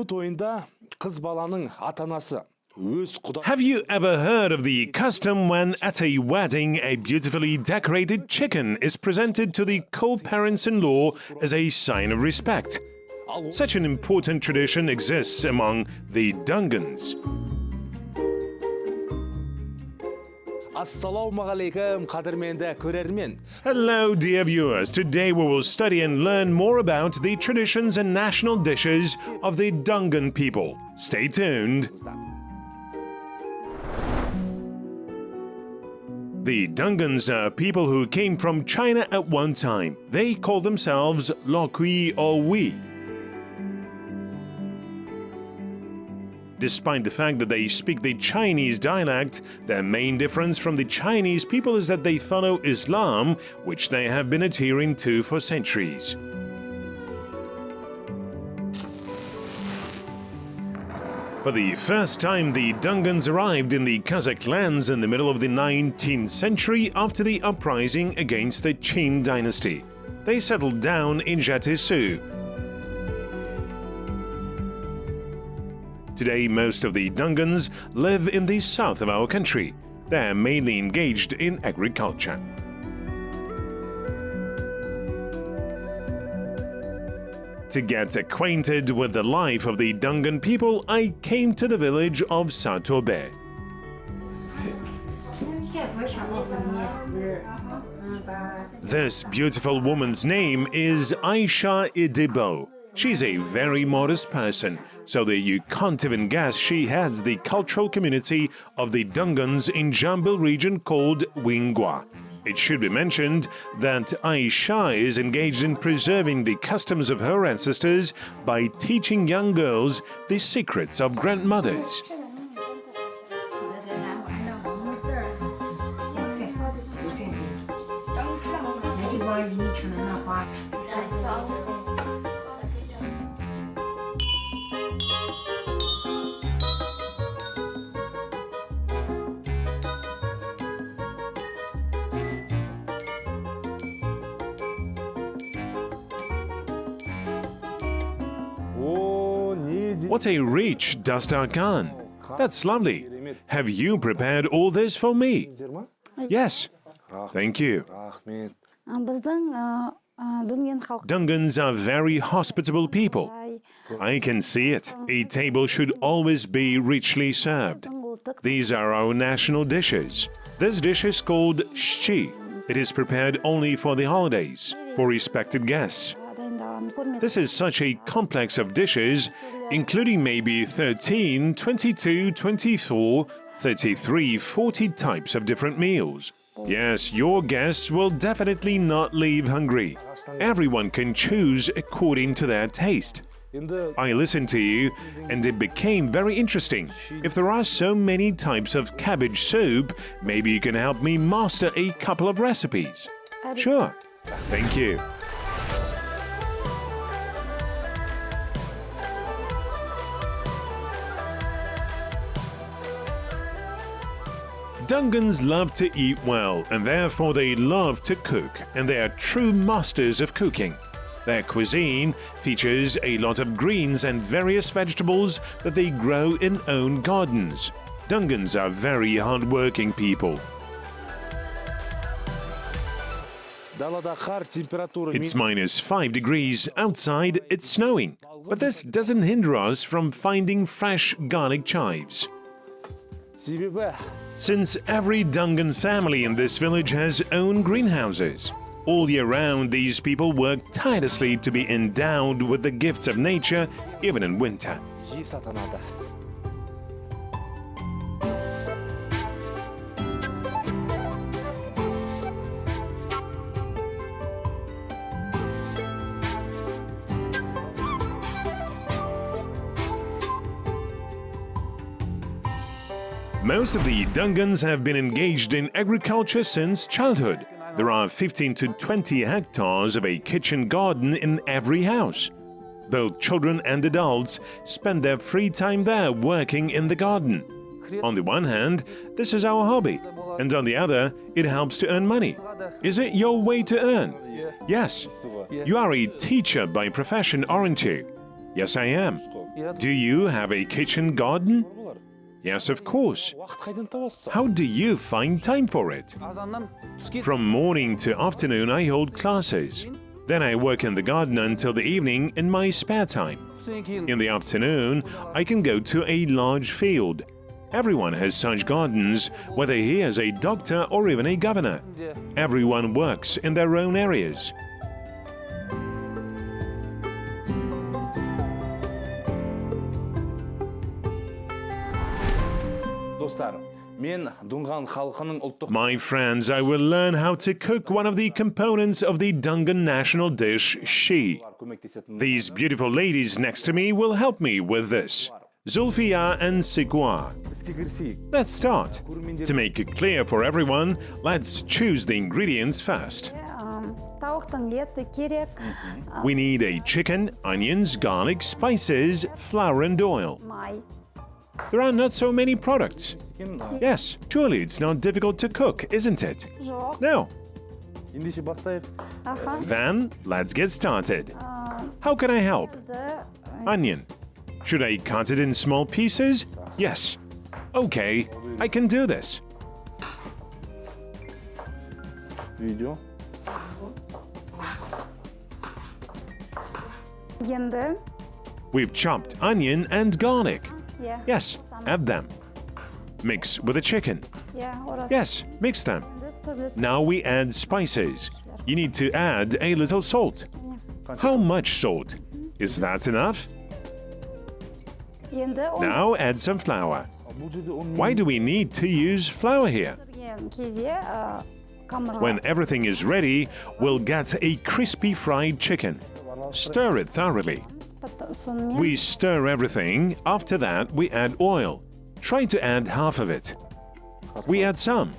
Үйлену тойында қыз баланың ата-анасы өз құда... Have you ever heard of the custom when at a wedding a beautifully decorated chicken is presented to the co-parents-in-law as a sign of respect? Such an important tradition exists among the Dungans. Ассалаумағалейкум, қадірменді көрермен. Hello, dear viewers. Today we will study and learn more about the traditions and national dishes of the Dungan people. Stay tuned. The Dungans are people who came from China at one time. They call themselves Lokui or We. Despite the fact that they speak the Chinese dialect, their main difference from the Chinese people is that they follow Islam, which they have been adhering to for centuries. For the first time, the Dungans arrived in the Kazakh lands in the middle of the 19th century after the uprising against the Qin dynasty. They settled down in Jatisu. Today, most of the Dungans live in the south of our country. They are mainly engaged in agriculture. To get acquainted with the life of the Dungan people, I came to the village of Satobe. This beautiful woman's name is Aisha Idibo. She's a very modest person, so that you can't even guess she heads the cultural community of the Dungans in Jambil region called Wingwa. It should be mentioned that Aisha is engaged in preserving the customs of her ancestors by teaching young girls the secrets of grandmothers. What a rich dastarkan! That's lovely. Have you prepared all this for me? Yes. Thank you. Dungans are very hospitable people. I can see it. A table should always be richly served. These are our national dishes. This dish is called Shchi. It is prepared only for the holidays, for respected guests. This is such a complex of dishes, including maybe 13, 22, 24, 33, 40 types of different meals. Yes, your guests will definitely not leave hungry. Everyone can choose according to their taste. I listened to you, and it became very interesting. If there are so many types of cabbage soup, maybe you can help me master a couple of recipes. Sure. Thank you. Dungans love to eat well, and therefore they love to cook, and they are true masters of cooking. Their cuisine features a lot of greens and various vegetables that they grow in own gardens. Dungans are very hardworking people. It's -5 degrees outside, it's snowing, but this doesn't hinder us from finding fresh garlic chives. Since every Dungan family in this village has own greenhouses, all year round these people work tirelessly to be endowed with the gifts of nature, even in winter. Most of the Dungans have been engaged in agriculture since childhood. There are 15 to 20 hectares of a kitchen garden in every house. Both children and adults spend their free time there working in the garden. On the one hand, this is our hobby, and on the other, it helps to earn money. Is it your way to earn? Yes. You are a teacher by profession, aren't you? Yes, I am. Do you have a kitchen garden? Yes, of course. How do you find time for it? From morning to afternoon, I hold classes. Then I work in the garden until the evening in my spare time. In the afternoon, I can go to a large field. Everyone has such gardens, whether he is a doctor or even a governor. Everyone works in their own areas. My friends, I will learn how to cook one of the components of the Dungan national dish, Shchi. These beautiful ladies next to me will help me with this. Zulfiya and Sikwa. Let's start. To make it clear for everyone, let's choose the ingredients first. We need a chicken, onions, garlic, spices, flour and oil. There are not so many products. Yes, surely it's not difficult to cook, isn't it? No. Then, let's get started. How can I help? Onion. Should I cut it in small pieces? Yes. Okay, I can do this. Video. We've chopped onion and garlic. Yes, add them. Mix with the chicken. Yes, mix them. Now we add spices. You need to add a little salt. How much salt? Is that enough? Now add some flour. Why do we need to use flour here? When everything is ready, we'll get a crispy fried chicken. Stir it thoroughly. We stir everything. After that, we add oil. Try to add half of it. We add some.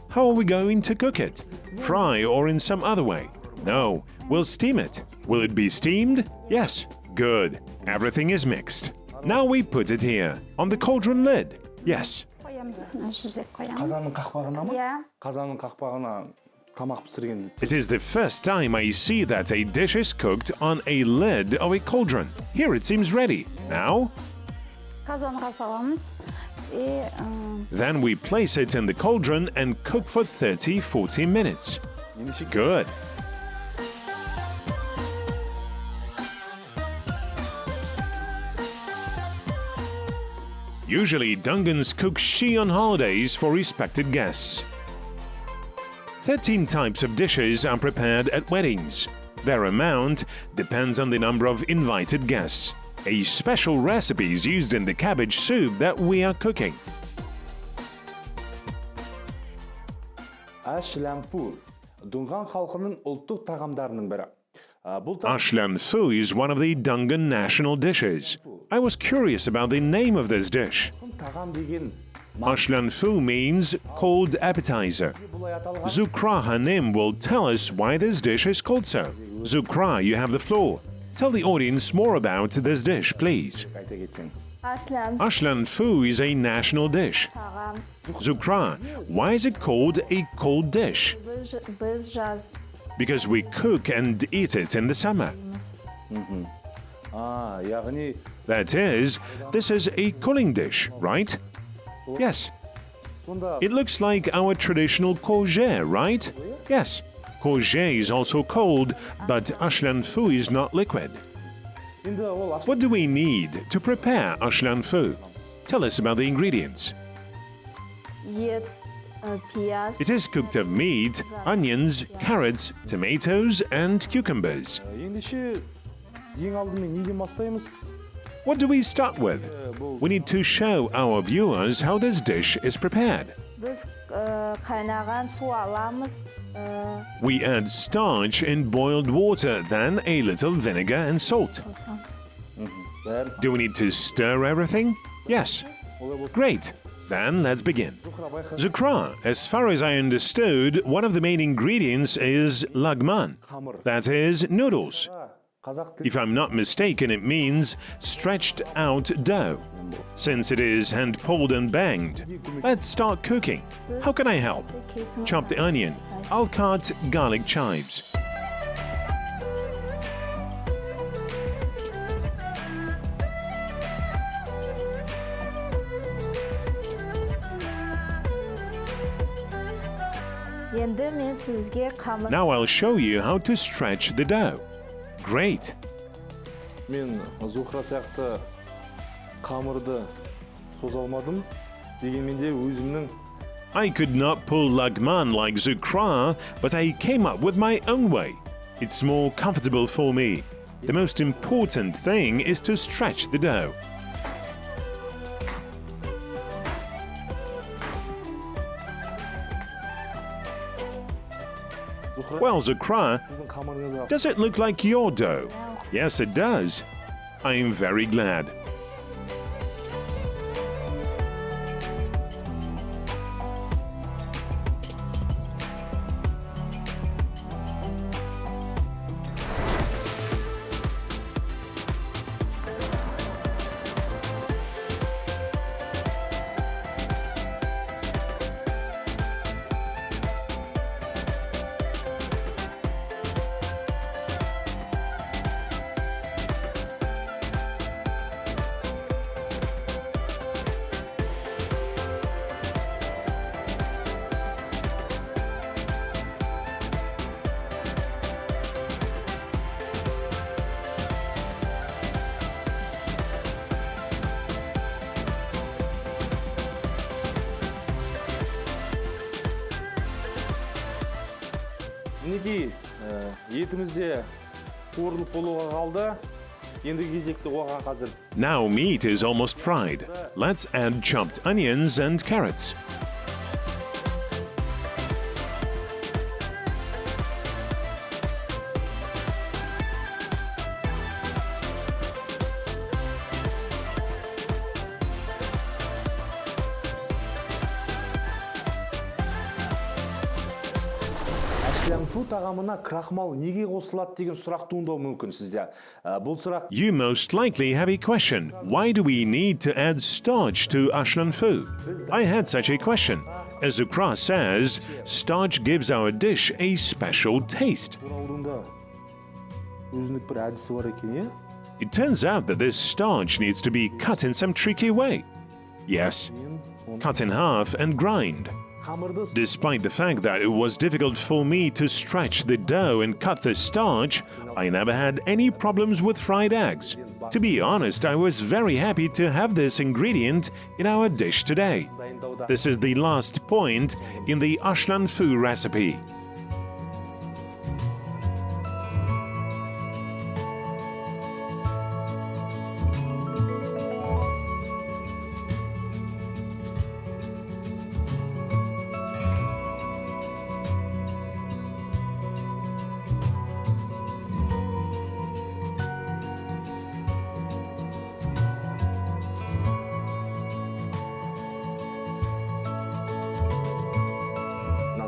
How are we going to cook it? Fry or in some other way? No, we'll steam it. Will it be steamed? Yes. Good. Everything is mixed. Now we put it here, on the cauldron lid. Yes. It is the first time I see that a dish is cooked on a lid of a cauldron. Here it seems ready. Now? Then we place it in the cauldron and cook for 30-40 minutes. Good. Usually, Dungans cook Shchi on holidays for respected guests. 13 types of dishes are prepared at weddings. Their amount depends on the number of invited guests. A special recipe is used in the cabbage soup that we are cooking. Ashlamfu, Dungan халқының ұлттық тағамдарының бірі. Ashlamfu is one of the Dungan national dishes. I was curious about the name of this dish. Ashlamfu means cold appetizer. Zukra Hanim will tell us why this dish is called so. Zukra, you have the floor. Tell the audience more about this dish, please. Ashlamfu is a national dish. Zukra, why is it called a cold dish? Because we cook and eat it in the summer. That is, this is a cooling dish, right? Yes. It looks like our traditional courgette, right? Yes. Courgette is also cold, but ashlamfu is not liquid. What do we need to prepare ashlamfu? Tell us about the ingredients. It is cooked of meat, onions, carrots, tomatoes, and cucumbers. What do we start with? We need to show our viewers how this dish is prepared. We add starch in boiled water, then a little vinegar and salt. Do we need to stir everything? Yes. Great. Then let's begin. Zukra, as far as I understood, one of the main ingredients is lagman, that is, noodles. If I'm not mistaken, it means stretched out dough. Since it is hand-pulled and banged, let's start cooking. How can I help? Chop the onion. I'll cut garlic chives. Енді мен сізге қамыр Now I'll show you how to stretch the dough. Great! Мен Зухра сияқты қамырды соза алмадым. Дегенмен де өзімнің I could not pull lagman like Zukra, but I came up with my own way. It's more comfortable for me. The most important thing is to stretch the dough. Well, Zukra, сіздің қамырыңызға does it look like your dough? Yes, it does. I'm very glad. Мінекей, етімізде қуырылып болуға қалды. Ендігі кезекте оған қазір Now meat is almost fried. Let's add chopped onions and carrots. Ашляңфу тағамына крахмал неге қосылады деген сұрақ туындауы мүмкін сізде. Бұл сұрақ You most likely have a question. Why do we need to add starch to ashlan food? I had such a question. As Zukra says, starch gives our dish a special taste. туралығында өзіндік бір әдісі бар екен, е? It turns out that this starch needs to be cut in some tricky way. Yes, cut in half and grind. Қамырды Despite the fact that it was difficult for me to stretch the dough and cut the starch, I never had any problems with fried eggs. To be honest, I was very happy to have this ingredient in our dish today. дайындауда This is the last point in the ashlan food recipe.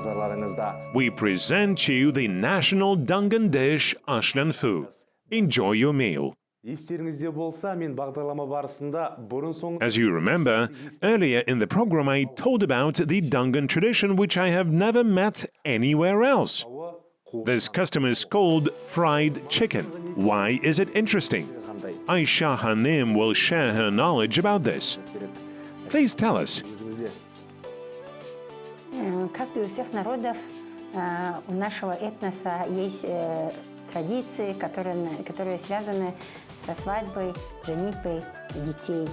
назарларыңызда. We present you the national Dungan dish ashlan food. Enjoy your meal. Естеріңізде болса, мен бағдарлама барысында бұрын соң As you remember, earlier in the program I told about the Dungan tradition which I have never met anywhere else. This custom is called fried chicken. Why is it interesting? Aisha Hanim will share her knowledge about this. Please tell us. өзіңізде. Как и у всех народов, у нашего этноса есть традиции, которые связаны со свадьбой, женитьбой детей.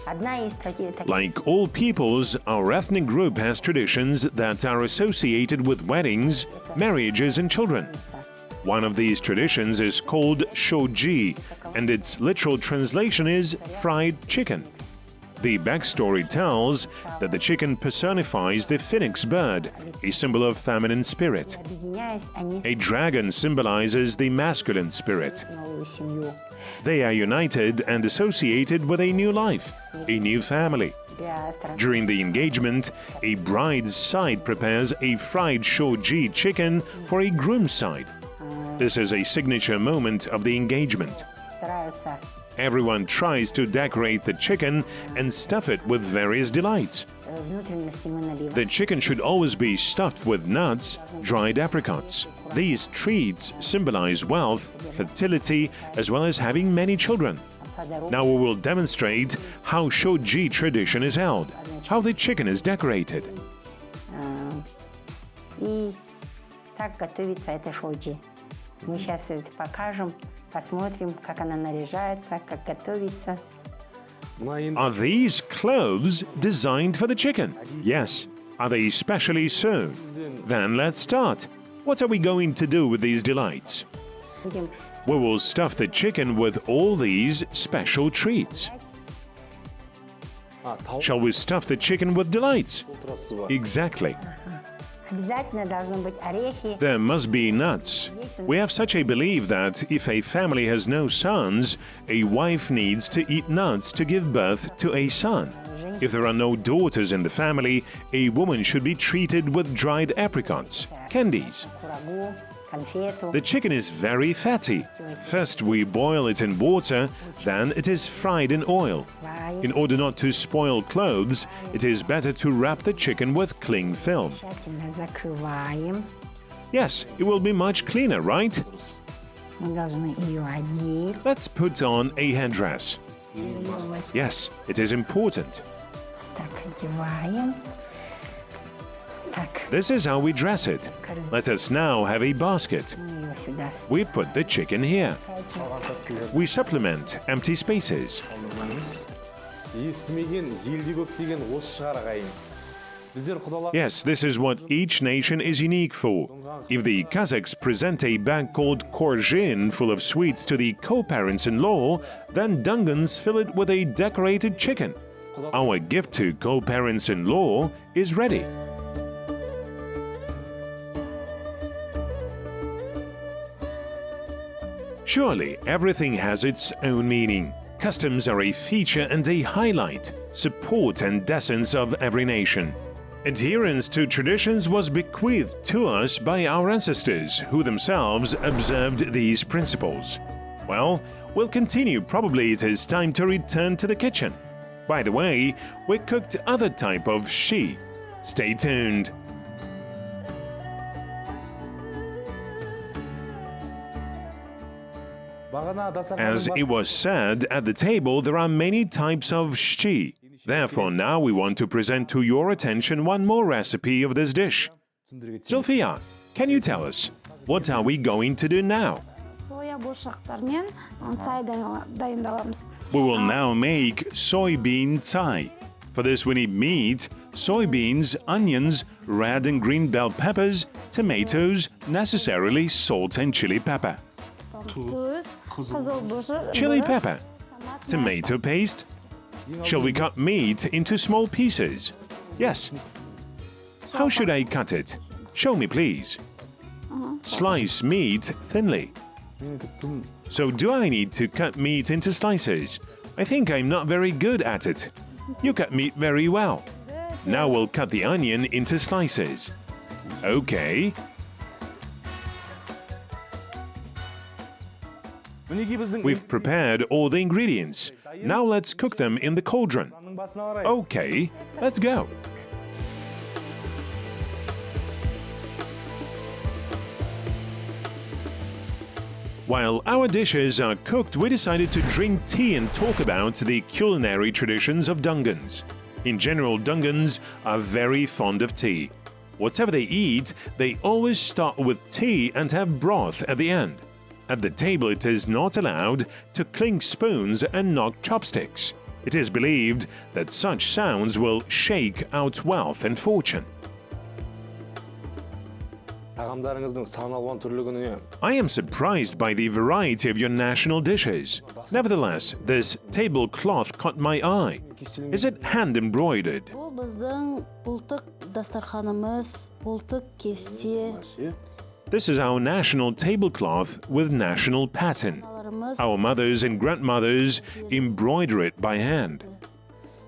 Одна из традиций... Like all peoples, our ethnic group has traditions that are associated with weddings, marriages, and children. One of these traditions is called Shchi, and its literal translation is fried chicken. The backstory tells that the chicken personifies the phoenix bird, a symbol of feminine spirit. A dragon symbolizes the masculine spirit. They are united and associated with a new life, a new family. During the engagement, a bride's side prepares a fried Shchi chicken for a groom's side. This is a signature moment of the engagement. Everyone tries to decorate the chicken and stuff it with various delights. The chicken should always be stuffed with nuts, dried apricots. These treats symbolize wealth, fertility, as well as having many children. Now we will demonstrate how Shchi tradition is held, how the chicken is decorated. И так готовится эта шоджи. Мы сейчас это покажем, посмотрим, как она наряжается, как готовится. Are these clothes designed for the chicken? Yes. Are they specially sewn? Then let's start. What are we going to do with these delights? Будем We will stuff the chicken with all these special treats. Shall we stuff the chicken with delights? Exactly. обязательно должны быть орехи. There must be nuts. We have such a belief that if a family has no sons, a wife needs to eat nuts to give birth to a son. If there are no daughters in the family, a woman should be treated with dried apricots, candies. Курагу, конфету. The chicken is very fatty. First we boil it in water, then it is fried in oil. In order not to spoil clothes, it is better to wrap the chicken with cling film. Тщательно закрываем. Yes, it will be much cleaner, right? Мы должны ее одеть. Let's put on a headdress. Yes, it is important. Так, одеваем. Так, This is how we dress it. Let us now have a basket. мы ее сюда We put the chicken here. We supplement empty spaces. Естімеген, елде көп деген осы шығар ағайын. Біздер құдалар... Yes, this is what each nation is unique for. If the Kazakhs present a bag called cuisine full of sweets to the co-parents-in-law, then Dungans fill it with a decorated chicken. Our gift to co-parents-in-law is ready. Surely everything has its own meaning. Customs are a feature and a highlight, support and essence of every nation. Adherence to traditions was bequeathed to us by our ancestors, who themselves observed these principles. Well, we'll continue. Probably it is time to return to the kitchen. By the way, we cooked other type of Shchi. Stay tuned. As it was said at the table, there are many types of Shchi. Therefore, now we want to present to your attention one more recipe of this dish. Zulfiya, can you tell us, what are we going to do now? Соя бұршақтармен цай дайындаламыз. We will now make Soybean Thai. For this we need meat, soybeans, onions, red and green bell peppers, tomatoes, necessarily salt and chili pepper. Тұз, қызыл бұрыш, Chili pepper, tomato paste. Shall we cut meat into small pieces? Yes. How should I cut it? Show me, please. Slice meat thinly. So do I need to cut meat into slices? I think I'm not very good at it. You cut meat very well. Now we'll cut the onion into slices. Okay. We've prepared all the ingredients. Now let's cook them in the cauldron. Okay, let's go. While our dishes are cooked, we decided to drink tea and talk about the culinary traditions of Dungans. In general, Dungans are very fond of tea. Whatever they eat, they always start with tea and have broth at the end. At the table, it is not allowed to clink spoons and knock chopsticks. It is believed that such sounds will shake out wealth and fortune. Тағамдарыңыздың сан алуан түрлігіне I am surprised by the variety of your national dishes. Nevertheless, this tablecloth caught my eye. Is it hand embroidered? Бұл біздің ұлттық дастарханымыз, ұлттық кесте. This is our national tablecloth with national pattern. Our mothers and grandmothers embroider it by hand.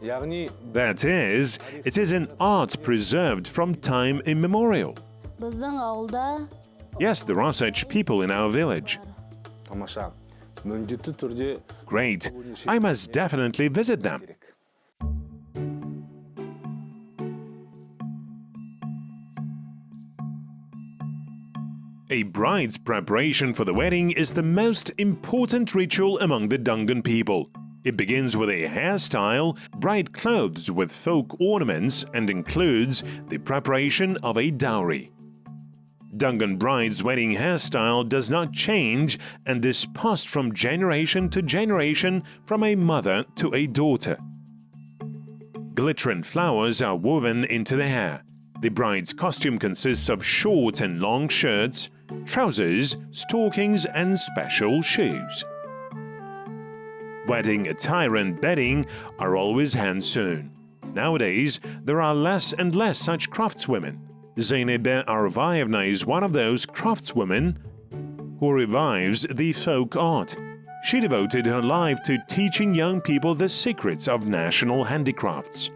яғни That is, it is an art preserved from time immemorial. Біздің ауылда Yes, there are such people in our village. тамаша міндетті түрде Great. I must definitely visit them. A bride's preparation for the wedding is the most important ritual among the Dungan people. It begins with a hairstyle, bright clothes with folk ornaments, and includes the preparation of a dowry. Dungan bride's wedding hairstyle does not change and is passed from generation to generation from a mother to a daughter. Glittering flowers are woven into the hair. The bride's costume consists of short and long shirts, trousers, stockings, and special shoes. Wedding attire and bedding are always hand-sewn. Nowadays, there are less and less such craftswomen. Zeynep Arvayevna is one of those craftswomen who revives the folk art. She devoted her life to teaching young people the secrets of national handicrafts.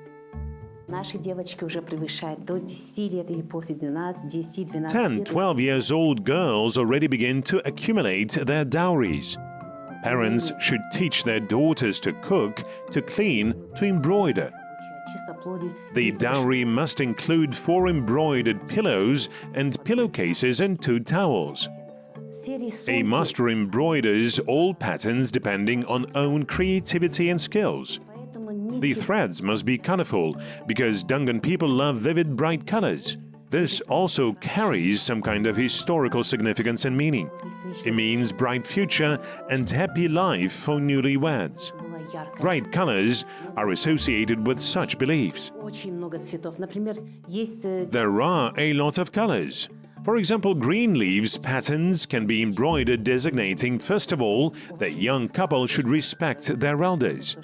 Наши девочки уже превышают до 10 лет или после 10-12 10, лет. 12 years old girls already begin to accumulate their dowries. Parents should teach their daughters to cook, to clean, to embroider. Чистоплодие. The dowry must include 4 embroidered pillows and pillowcases and 2 towels. Серии A сумки. master embroiders all patterns depending on own creativity and skills. Поэтому The нити threads must be colorful because Dungan people love vivid, bright colors. This also carries some kind of historical significance and meaning. It means bright future and happy life for newlyweds. была яркая. Bright colors are associated with such beliefs. Очень много цветов. Например, есть There are a lot of colors. For example, green leaves patterns can be embroidered designating, first of all, that young couple should respect their elders.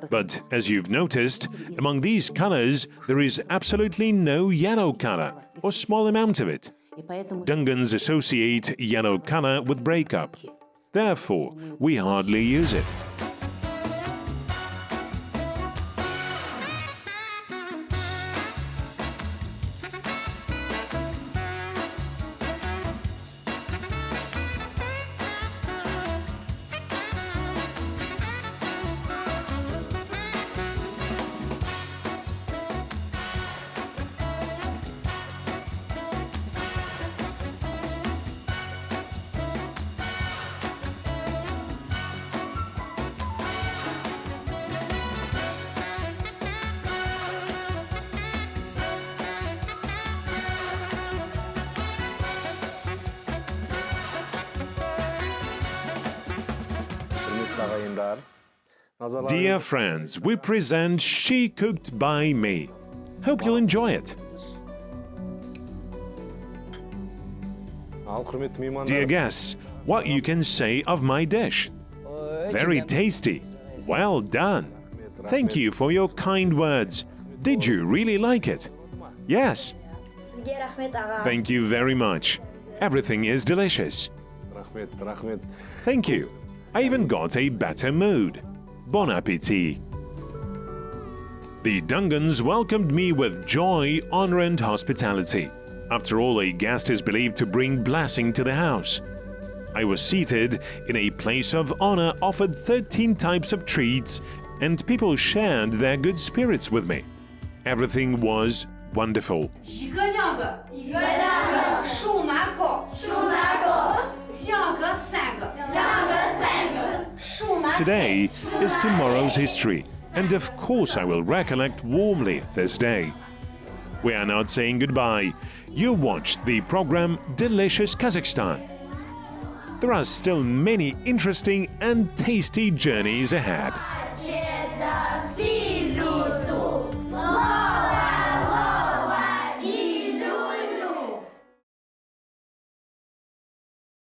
But as you've noticed, among these colors, there is absolutely no yellow color, or small amount of it. и поэтому Dungans associate yellow color with breakup. Therefore, we hardly use it. Құрметті ағайындар, назарларыңызға- Dear friends, we present Shchi cooked by me. Hope you'll enjoy it. Ал құрметті меймандар, Dear guests, what you can say of my dish? Very tasty. Well done. Thank you for your kind words. Did you really like it? Yes. Сізге рахмет аға. Thank you very much. Everything is delicious. рахмет, рахмет. Thank you. I even got a better mood. Bon appétit. The Dungans welcomed me with joy, honor, and hospitality. After all, a guest is believed to bring blessing to the house. I was seated in a place of honor, offered 13 types of treats, and people shared their good spirits with me. Everything was wonderful. 一个两个，手拿高，两个三个，手拿 Today is tomorrow's history, and of course I will recollect warmly this day. We are not saying goodbye. You watched the program Delicious Kazakhstan. There are still many interesting and tasty journeys ahead.